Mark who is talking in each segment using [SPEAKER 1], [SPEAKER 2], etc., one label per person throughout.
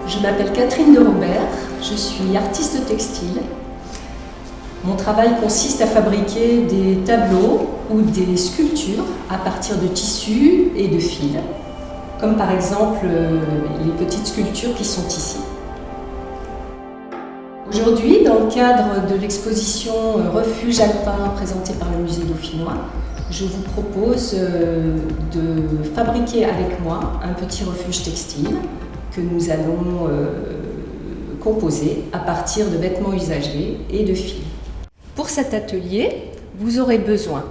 [SPEAKER 1] Je m'appelle Catherine de Robert, je suis artiste textile. Mon travail consiste à fabriquer des tableaux ou des sculptures à partir de tissus et de fils, comme par exemple les petites sculptures qui sont ici. Aujourd'hui, dans le cadre de l'exposition Refuge alpin présentée par le musée dauphinois, je vous propose de fabriquer avec moi un petit refuge textile que nous allons composer à partir de vêtements usagés et de fils. Pour cet atelier, vous aurez besoin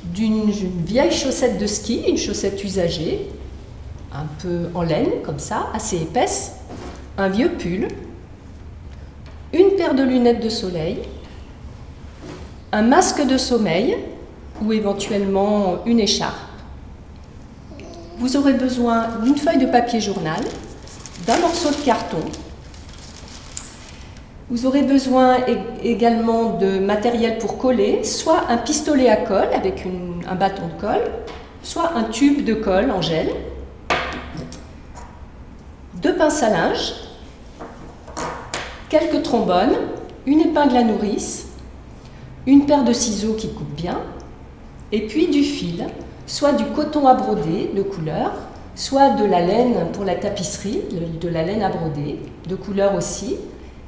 [SPEAKER 1] d'une vieille chaussette de ski, une chaussette usagée, un peu en laine comme ça, assez épaisse, un vieux pull, une paire de lunettes de soleil, un masque de sommeil ou éventuellement une écharpe. Vous aurez besoin d'une feuille de papier journal, d'un morceau de carton. Vous aurez besoin également de matériel pour coller, soit un pistolet à colle avec un bâton de colle, soit un tube de colle en gel, deux pinces à linge, quelques trombones, une épingle à nourrice, une paire de ciseaux qui coupent bien, et puis du fil, soit du coton à broder de couleur, soit de la laine pour la tapisserie, de la laine à broder, de couleur aussi,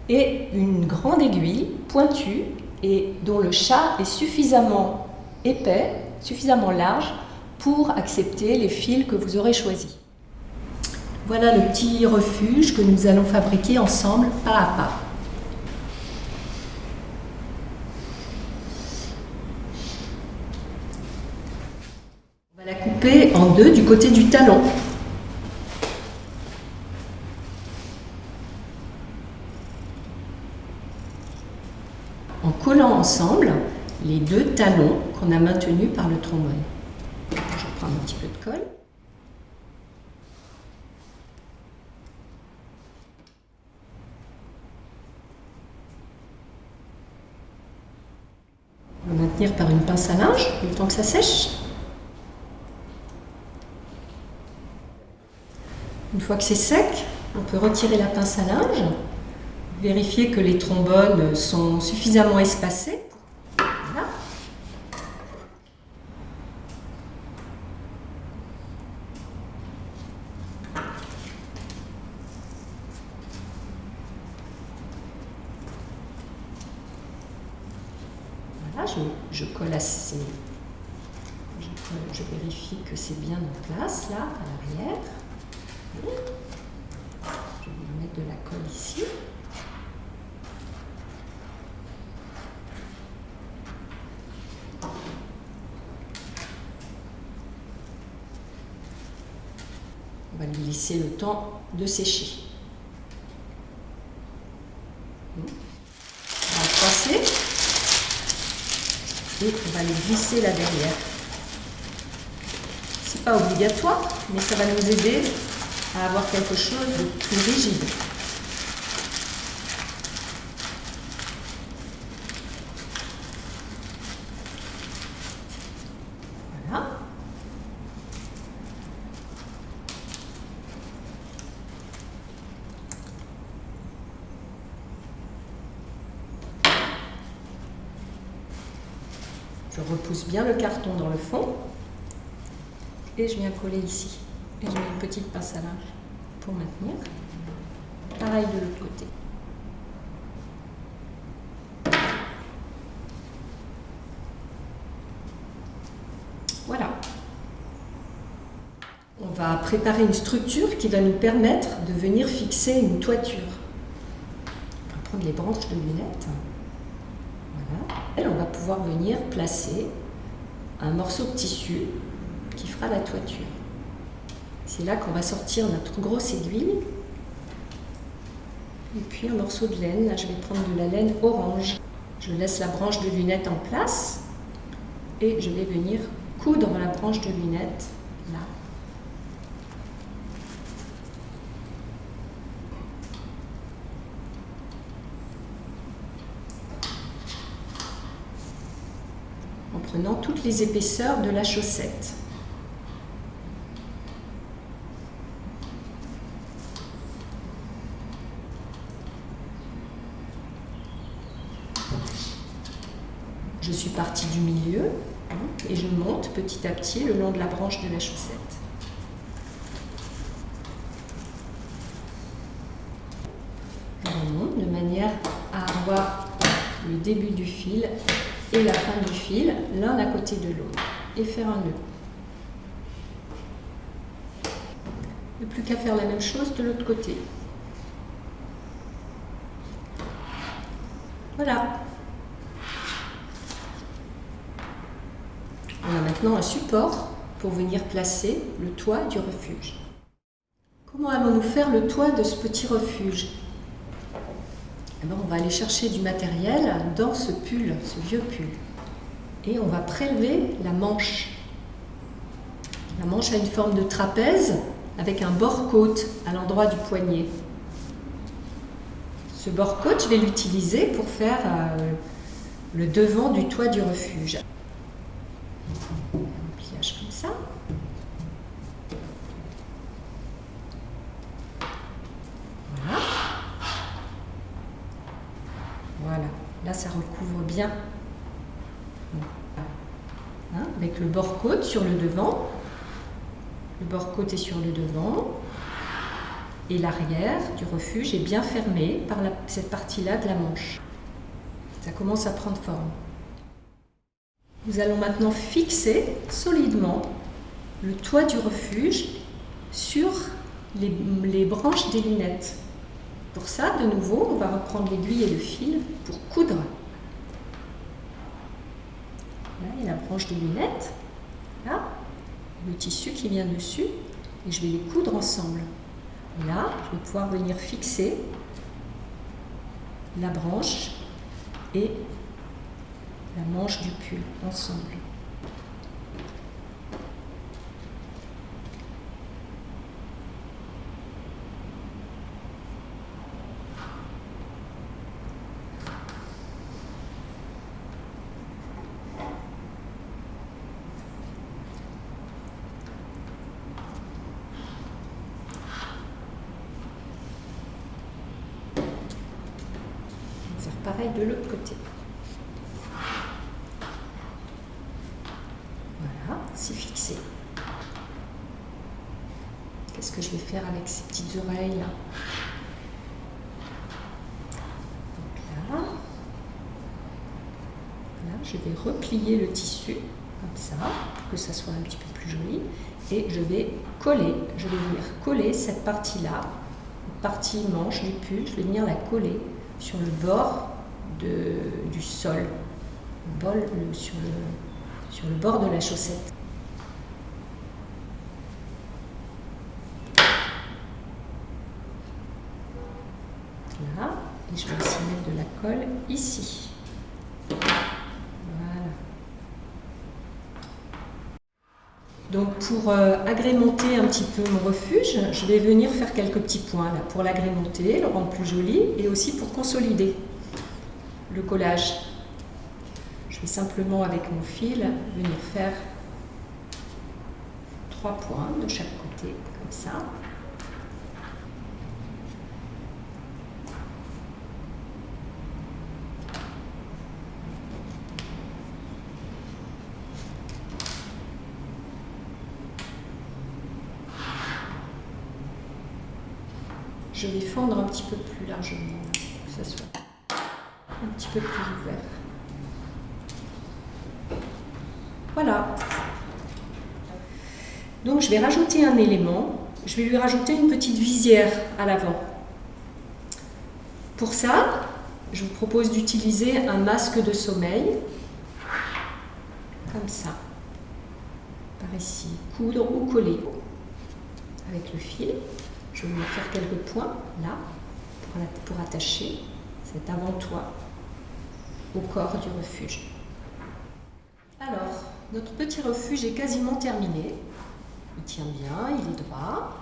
[SPEAKER 1] et une grande aiguille pointue et dont le chat est suffisamment épais, suffisamment large pour accepter les fils que vous aurez choisis. Voilà le petit refuge que nous allons fabriquer ensemble pas à pas. On va la couper en deux du côté du talon. En collant ensemble les deux talons qu'on a maintenus par le trombone. Je vais prendre un petit peu de colle. On va maintenir par une pince à linge le temps que ça sèche. Une fois que c'est sec, on peut retirer la pince à linge, vérifier que les trombones sont suffisamment espacés. Voilà. Voilà, je colle assez. Je vérifie que c'est bien en place là, à l'arrière. Je vais mettre de la colle ici. On va lui laisser le temps de sécher. On va passer et on va le glisser là derrière. C'est pas obligatoire, mais ça va nous aider à avoir quelque chose de plus rigide. Voilà. Je repousse bien le carton dans le fond et je viens coller ici. Et je mets une petite pince à linge pour maintenir. Pareil de l'autre côté. Voilà. On va préparer une structure qui va nous permettre de venir fixer une toiture. On va prendre les branches de lunettes. Voilà. Et on va pouvoir venir placer un morceau de tissu qui fera la toiture. C'est là qu'on va sortir notre grosse aiguille. Et puis un morceau de laine. Là, je vais prendre de la laine orange. Je laisse la branche de lunette en place et je vais venir coudre la branche de lunette là. En prenant toutes les épaisseurs de la chaussette. Je suis partie du milieu et je monte petit à petit le long de la branche de la chaussette. Je remonte de manière à avoir le début du fil et la fin du fil l'un à côté de l'autre et faire un nœud. Il n'y a plus qu'à faire la même chose de l'autre côté. Voilà. On a maintenant un support pour venir placer le toit du refuge. Comment allons-nous faire le toit de ce petit refuge? Eh bien, on va aller chercher du matériel dans ce pull, ce vieux pull. Et on va prélever la manche. La manche a une forme de trapèze avec un bord-côte à l'endroit du poignet. Ce bord-côte, je vais l'utiliser pour faire le devant du toit du refuge. Un pliage comme ça. Voilà. Voilà. Là, ça recouvre bien. Hein, avec le bord-côte sur le devant. Le bord-côte est sur le devant. Et l'arrière du refuge est bien fermé par cette partie-là de la manche. Ça commence à prendre forme. Nous allons maintenant fixer solidement le toit du refuge sur les branches des lunettes. Pour ça, de nouveau, on va reprendre l'aiguille et le fil pour coudre. Là, il y a la branche des lunettes, là, le tissu qui vient dessus, et je vais les coudre ensemble. Et là, je vais pouvoir venir fixer la branche et la manche du pull ensemble. On va faire pareil de l'autre côté. C'est fixé. Qu'est-ce que je vais faire avec ces petites oreilles là? Donc là, je vais replier le tissu comme ça, pour que ça soit un petit peu plus joli. Et je vais venir coller cette partie-là, la partie manche du pull, je vais venir la coller sur le bord du sol, sur le bord de la chaussette. Là, et je vais aussi mettre de la colle ici. Voilà. Donc pour agrémenter un petit peu mon refuge, je vais venir faire quelques petits points là, pour l'agrémenter, le rendre plus joli et aussi pour consolider le collage. Je vais simplement avec mon fil venir faire 3 points de chaque côté, comme ça. Je vais fendre un petit peu plus largement, pour que ça soit un petit peu plus ouvert. Voilà. Donc je vais rajouter un élément. Je vais lui rajouter une petite visière à l'avant. Pour ça, je vous propose d'utiliser un masque de sommeil. Comme ça. Par ici. Coudre ou coller. Avec le fil. Je vais venir faire quelques points là pour attacher cet avant-toit au corps du refuge. Alors, notre petit refuge est quasiment terminé. Il tient bien, il est droit.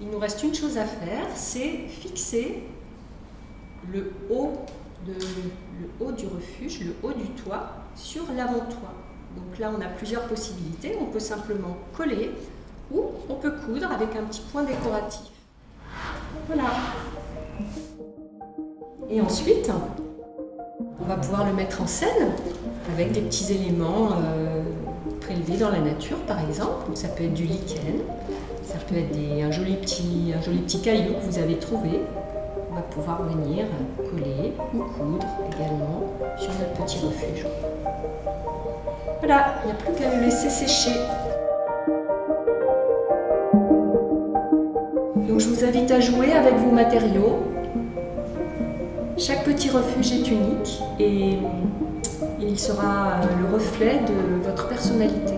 [SPEAKER 1] Il nous reste une chose à faire, c'est fixer le haut du refuge, le haut du toit, sur l'avant-toit. Donc là, on a plusieurs possibilités. On peut simplement coller ou on peut coudre avec un petit point décoratif. Voilà. Et ensuite, on va pouvoir le mettre en scène avec des petits éléments prélevés dans la nature par exemple. Ça peut être du lichen, ça peut être un joli petit caillou que vous avez trouvé. On va pouvoir venir coller ou coudre également sur notre petit refuge. Voilà, il n'y a plus qu'à le laisser sécher. Donc je vous invite à jouer avec vos matériaux. Chaque petit refuge est unique et il sera le reflet de votre personnalité.